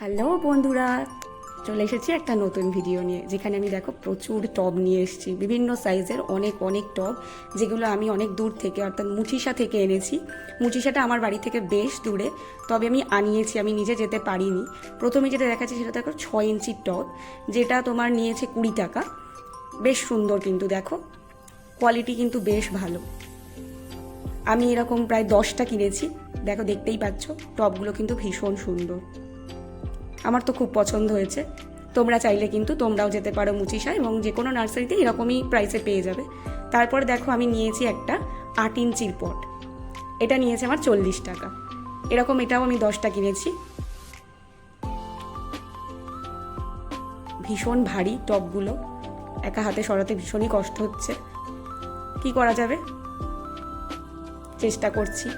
Hello বন্ধুরা, চলে এসেছি একটা নতুন ভিডিও নিয়ে, যেখানে আমি দেখো প্রচুর টব নিয়ে এসেছি, বিভিন্ন সাইজের অনেক অনেক টব, যেগুলো আমি অনেক দূর থেকে অর্থাৎ মুচিসা থেকে এনেছি। মুচিসাটা আমার বাড়ি থেকে বেশ দূরে, তবে আমি আনিয়েছি, আমি নিজে যেতে পারিনি। প্রথমে যেটা দেখাচ্ছি সেটা দেখো 6 ইঞ্চির টব, যেটা তোমার নিয়েছে 20 টাকা। বেশ সুন্দর, কিন্তু দেখো কোয়ালিটি কিন্তু বেশ ভালো। আমি এরকম প্রায় 10টা কিনেছি, দেখো দেখতেই পাচ্ছ, টবগুলো কিন্তু ভীষণ সুন্দর, আমার তো খুব পছন্দ হয়েছে। তোমরা চাইলে কিন্তু তোমরাও যেতে পারো মুচিসা, এবং যে কোনো নার্সারিতে এরকমই প্রাইসে পেয়ে যাবে। তারপরে দেখো আমি নিয়েছি একটা 8 ইঞ্চির পট, এটা নিয়েছে আমার 40 টাকা। এরকম এটাও আমি 10টা কিনেছি। ভীষণ ভারী টবগুলো, একা হাতে সরাতে ভীষণই কষ্ট হচ্ছে, কি করা যাবে, চেষ্টা করছি।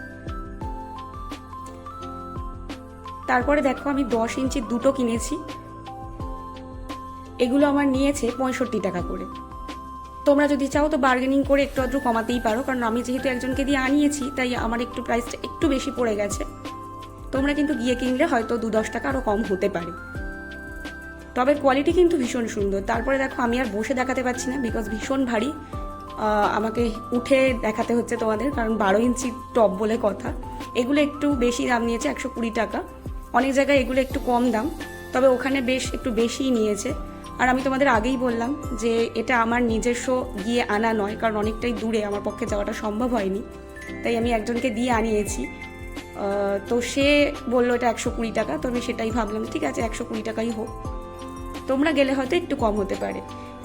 তারপরে দেখো আমি 10 ইঞ্চির দুটো কিনেছি, এগুলো আমার নিয়েছে 65 টাকা করে। তোমরা যদি চাও তো বার্গেনিং করে একটু আধটু কমাতেই পারো, কারণ আমি যেহেতু একজনকে দিয়ে আনিয়েছি তাই আমার একটু প্রাইসটা একটু বেশি পড়ে গেছে। তোমরা কিন্তু গিয়ে কিনলে হয়তো 2-10 টাকা আরও কম হতে পারে, তবে কোয়ালিটি কিন্তু ভীষণ সুন্দর। তারপরে দেখো আমি আর বসে দেখাতে পারছি না, বিকজ ভীষণ ভারী, আমাকে উঠে দেখাতে হচ্ছে তোমাদের, কারণ 12 ইঞ্চি টব বলে কথা। এগুলো একটু বেশি দাম নিয়েছে, 120 টাকা। অনেক জায়গায় এগুলো একটু কম দাম, তবে ওখানে বেশ একটু বেশিই নিয়েছে। আর আমি তোমাদের আগেই বললাম যে এটা আমার নিজস্ব গিয়ে আনা নয়, কারণ অনেকটাই দূরে, আমার পক্ষে যাওয়াটা সম্ভব হয়নি, তাই আমি একজনকে দিয়ে আনিয়েছি। তো সে বললো এটা 120 টাকা, তো আমি সেটাই ভাবলাম ঠিক আছে 120 টাকাই হোক, তোমরা গেলে হয়তো একটু কম হতে পারে।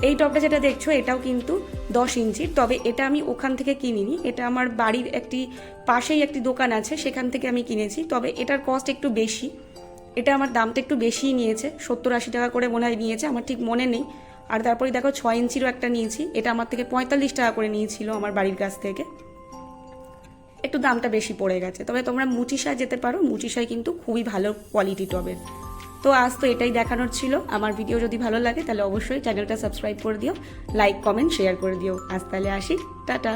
এই টবটা যেটা দেখছো এটাও কিন্তু 10 ইঞ্চির, তবে এটা আমি ওখান থেকে কিনিনি, এটা আমার বাড়ির পাশেই একটি দোকান আছে, সেখান থেকে আমি কিনেছি। তবে এটার কস্ট একটু বেশি, এটা আমার দামটা একটু বেশিই নিয়েছে, 70-80 টাকা করে মনে হয় নিয়েছে, আমার ঠিক মনে নেই। আর তারপরে দেখো 6 ইঞ্চিরও একটা নিয়েছি, এটা আমার থেকে 45 টাকা করে নিয়েছিল আমার বাড়ির কাছ থেকে, একটু দামটা বেশি পড়ে গেছে। তবে তোমরা মুচিসায় যেতে পারো, মুচিসায় কিন্তু খুবই ভালো কোয়ালিটি টবের। তো আজ তো এটাই দেখানোর ছিল। আমার ভিডিও যদি ভালো লাগে তাহলে অবশ্যই চ্যানেলটা সাবস্ক্রাইব করে দিও, লাইক কমেন্ট শেয়ার করে দিও। আজ তাহলে আসি, টাটা।